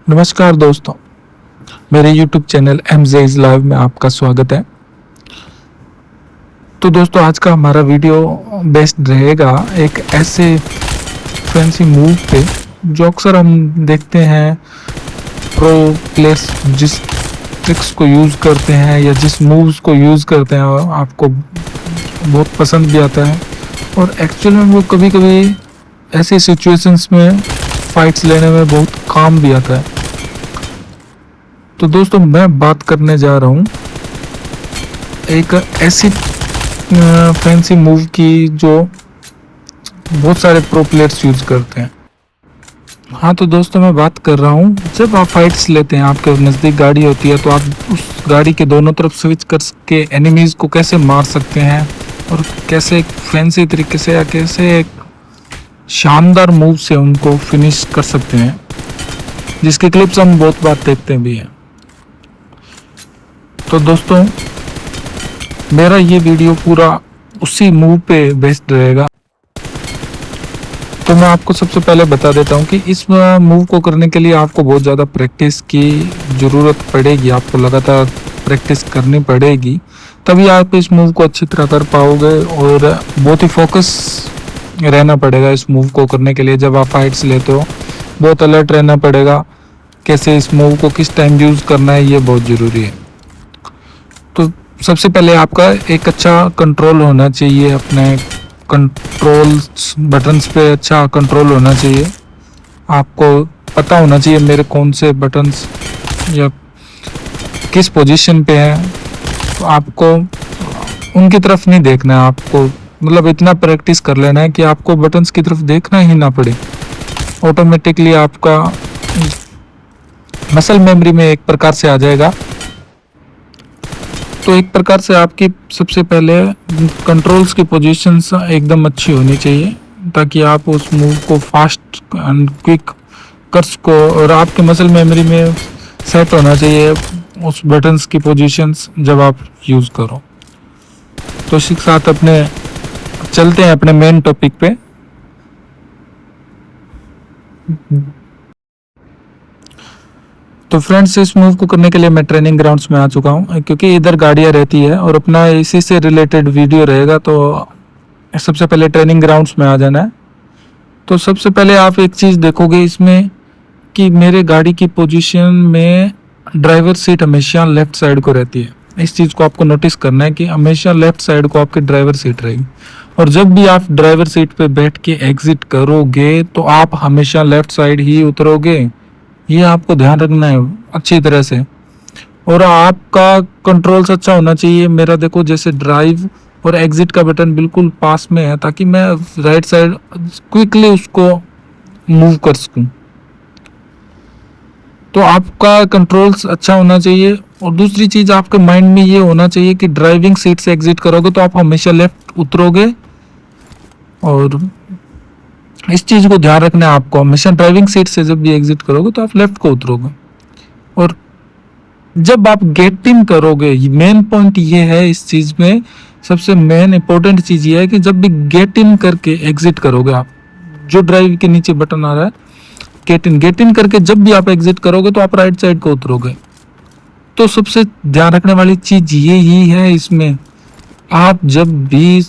नमस्कार दोस्तों, मेरे YouTube चैनल MZ लाइव में आपका स्वागत है। तो दोस्तों, आज का हमारा वीडियो बेस्ड रहेगा एक ऐसे फैंसी मूव पे जो अक्सर हम देखते हैं प्रो प्लेयर्स जिस ट्रिक्स को यूज़ करते हैं या जिस मूव्स को यूज़ करते हैं आपको बहुत पसंद भी आता है और एक्चुअल में वो कभी कभी ऐसी सिचुएशंस में फाइट्स लेने में बहुत काम भी आता है। तो दोस्तों, मैं बात करने जा रहा हूँ एक ऐसी फैंसी मूव की जो बहुत सारे प्रो प्लेयर्स यूज करते हैं। हाँ, तो दोस्तों मैं बात कर रहा हूँ, जब आप फाइट्स लेते हैं, आपके नज़दीक गाड़ी होती है तो आप उस गाड़ी के दोनों तरफ स्विच करके एनिमीज़ को कैसे मार सकते हैं और कैसे एक फैंसी तरीके से या कैसे एक शानदार मूव से उनको फिनिश कर सकते हैं, जिसके क्लिप्स हम बहुत बार देखते भी हैं। तो दोस्तों, मेरा ये वीडियो पूरा उसी मूव पे बेस्ड रहेगा। तो मैं आपको सबसे पहले बता देता हूँ कि इस मूव को करने के लिए आपको बहुत ज़्यादा प्रैक्टिस की ज़रूरत पड़ेगी। आपको लगातार प्रैक्टिस करनी पड़ेगी, तभी आप इस मूव को अच्छी तरह कर पाओगे और बहुत ही फोकस रहना पड़ेगा इस मूव को करने के लिए। जब आप फाइट्स लेते हो बहुत अलर्ट रहना पड़ेगा, कैसे इस मूव को किस टाइम यूज़ करना है, ये बहुत ज़रूरी है। तो सबसे पहले आपका एक अच्छा कंट्रोल होना चाहिए, अपने कंट्रोल्स बटन्स पे अच्छा कंट्रोल होना चाहिए। आपको पता होना चाहिए मेरे कौन से बटन्स या किस पोजीशन पे हैं। तो आपको उनकी तरफ नहीं देखना है, आपको मतलब इतना प्रैक्टिस कर लेना है कि आपको बटन्स की तरफ देखना ही ना पड़े। ऑटोमेटिकली आपका मसल मेमोरी में एक प्रकार से आ जाएगा। तो एक प्रकार से आपकी सबसे पहले कंट्रोल्स की पोजीशंस एकदम अच्छी होनी चाहिए ताकि आप उस मूव को फास्ट एंड क्विक कर सको, और आपके मसल मेमोरी में सेट होना चाहिए उस बटन्स की पोजीशंस जब आप यूज़ करो। तो इसी के साथ अपने चलते हैं अपने मेन टॉपिक पे। तो फ्रेंड्स, इस मूव को करने के लिए मैं ट्रेनिंग ग्राउंड्स में आ चुका हूँ, क्योंकि इधर गाड़ियाँ रहती है और अपना इसी से रिलेटेड वीडियो रहेगा। तो सबसे पहले ट्रेनिंग ग्राउंड्स में आ जाना है। तो सबसे पहले आप एक चीज़ देखोगे इसमें कि मेरे गाड़ी की पोजीशन में ड्राइवर सीट हमेशा लेफ्ट साइड को रहती है। इस चीज़ को आपको नोटिस करना है कि हमेशा लेफ्ट साइड को आपकी ड्राइवर सीट रहेगी, और जब भी आप ड्राइवर सीट पे बैठ के एग्जिट करोगे तो आप हमेशा लेफ्ट साइड ही उतरोगे। ये आपको ध्यान रखना है अच्छी तरह से। और आपका कंट्रोल्स अच्छा होना चाहिए। मेरा देखो, जैसे ड्राइव और एग्जिट का बटन बिल्कुल पास में है ताकि मैं राइट साइड क्विकली उसको मूव कर सकूं। तो आपका कंट्रोल्स अच्छा होना चाहिए। और दूसरी चीज़, आपके माइंड में ये होना चाहिए कि ड्राइविंग सीट से एग्जिट करोगे तो आप हमेशा लेफ्ट उतरोगे, और इस चीज़ को ध्यान रखना है आपको। हमेशा ड्राइविंग सीट से जब भी एग्जिट करोगे तो आप लेफ्ट को उतरोगे। और जब आप गेट इन करोगे, मेन पॉइंट ये है इस चीज़ में, सबसे मेन इंपॉर्टेंट चीज़ ये है कि जब भी गेट इन करके एग्जिट करोगे, आप जो ड्राइव के नीचे बटन आ रहा है गेट इन करके जब भी आप एग्जिट करोगे तो आप राइट साइड को उतरोगे। तो सबसे ध्यान रखने वाली चीज़ ये ही है इसमें, आप जब भी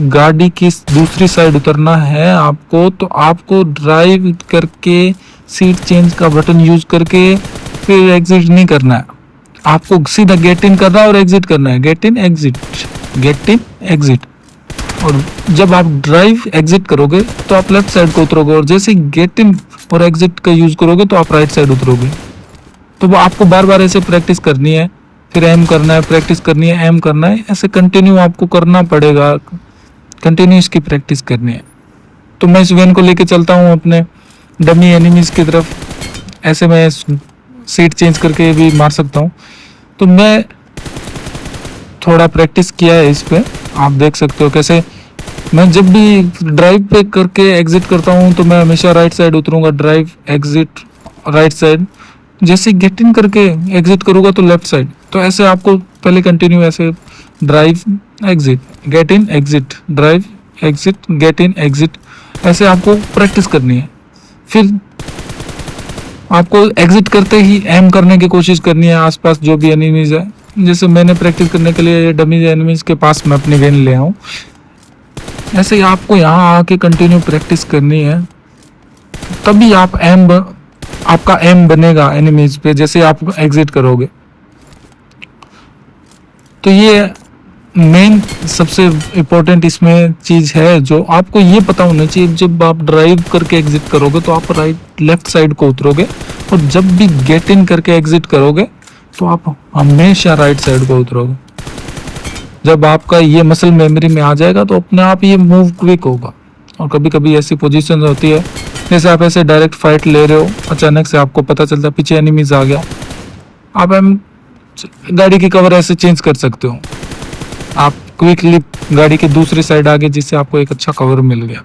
गाड़ी की दूसरी साइड उतरना है आपको, तो आपको ड्राइव करके सीट चेंज का बटन यूज करके फिर एग्जिट नहीं करना है। आपको सीधा गेट इन करना है और एग्जिट करना है। Get in exit, get in exit. और जब आप ड्राइव एग्जिट करोगे तो आप लेफ्ट साइड को उतरोगे, और जैसे गेट इन और एग्जिट का यूज करोगे तो आप राइट साइड उतरोगे। तो वो आपको बार बार ऐसे प्रैक्टिस करनी है, फिर एम करना है, प्रैक्टिस करनी है, एम करना है, ऐसे कंटिन्यू आपको करना पड़ेगा, कंटिन्यू इसकी प्रैक्टिस करनी है। तो मैं इस वैन को लेके चलता हूँ अपने डमी एनिमीज़ की तरफ। ऐसे मैं सीट चेंज करके भी मार सकता हूँ। तो मैं थोड़ा प्रैक्टिस किया है इस पे, आप देख सकते हो कैसे मैं जब भी ड्राइव पे करके एग्जिट करता हूँ तो मैं हमेशा राइट साइड उतरूँगा। ड्राइव एग्जिट राइट साइड, जैसे गेट इन करके एग्जिट करूँगा तो लेफ्ट साइड। तो ऐसे आपको पहले कंटिन्यू ऐसे drive exit, get in exit, drive exit, get in exit, ऐसे आपको प्रैक्टिस करनी है। फिर आपको एग्जिट करते ही एम करने की कोशिश करनी है आसपास जो भी एनिमीज है। जैसे मैंने प्रैक्टिस करने के लिए डमी एनिमीज के पास मैं अपनी गन ले आऊँ, ऐसे ही आपको यहाँ आके कंटिन्यू प्रैक्टिस करनी है, तभी आप आपका एम बनेगा एनिमीज पे जैसे आप एग्जिट करोगे। तो ये मेन सबसे इम्पोर्टेंट इसमें चीज़ है जो आपको ये पता होना चाहिए। जब आप ड्राइव करके एग्जिट करोगे तो आप लेफ्ट साइड को उतरोगे, और जब भी गेट इन करके एग्जिट करोगे तो आप हमेशा राइट साइड को उतरोगे। जब आपका ये मसल मेमोरी में आ जाएगा तो अपने आप ये मूव क्विक होगा। और कभी कभी ऐसी पोजीशन होती है जैसे आप ऐसे डायरेक्ट फाइट ले रहे हो, अचानक से आपको पता चलता है पीछे एनिमीज आ गया, आप गाड़ी की कवर ऐसे चेंज कर सकते हो, आप क्विकली गाड़ी के दूसरी साइड आ गए जिससे आपको एक अच्छा कवर मिल गया।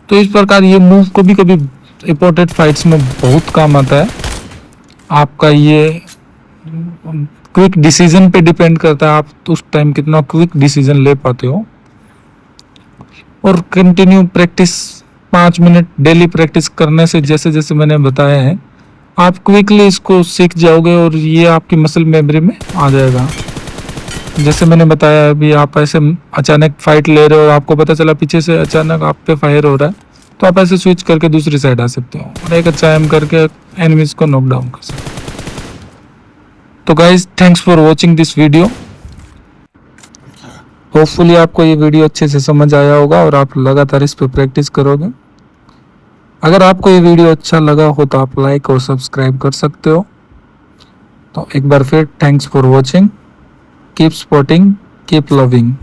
तो इस प्रकार ये मूव कभी कभी इंपॉर्टेंट फाइट्स में बहुत काम आता है। आपका ये क्विक डिसीजन पे डिपेंड करता है, आप उस टाइम कितना क्विक डिसीजन ले पाते हो। और continue practice 5 minute daily practice करने से जैसे जैसे मैंने बताया है आप क्विकली इसको सीख जाओगे और ये आपकी मसल मेमोरी में आ जाएगा। जैसे मैंने बताया अभी आप ऐसे अचानक फाइट ले रहे हो, आपको पता चला पीछे से अचानक आप पे फायर हो रहा है, तो आप ऐसे स्विच करके दूसरी साइड आ सकते हो और एक अच्छा एम करके एनिमीज को नॉक डाउन कर सकते हो। तो guys thanks for watching this video. Hopefully आपको ये वीडियो अच्छे से समझ आया होगा और आप लगातार इस पर प्रैक्टिस करोगे। अगर आपको ये वीडियो अच्छा लगा हो तो आप लाइक और सब्सक्राइब कर सकते हो। तो एक बार फिर thanks for watching. Keep spotting, keep loving.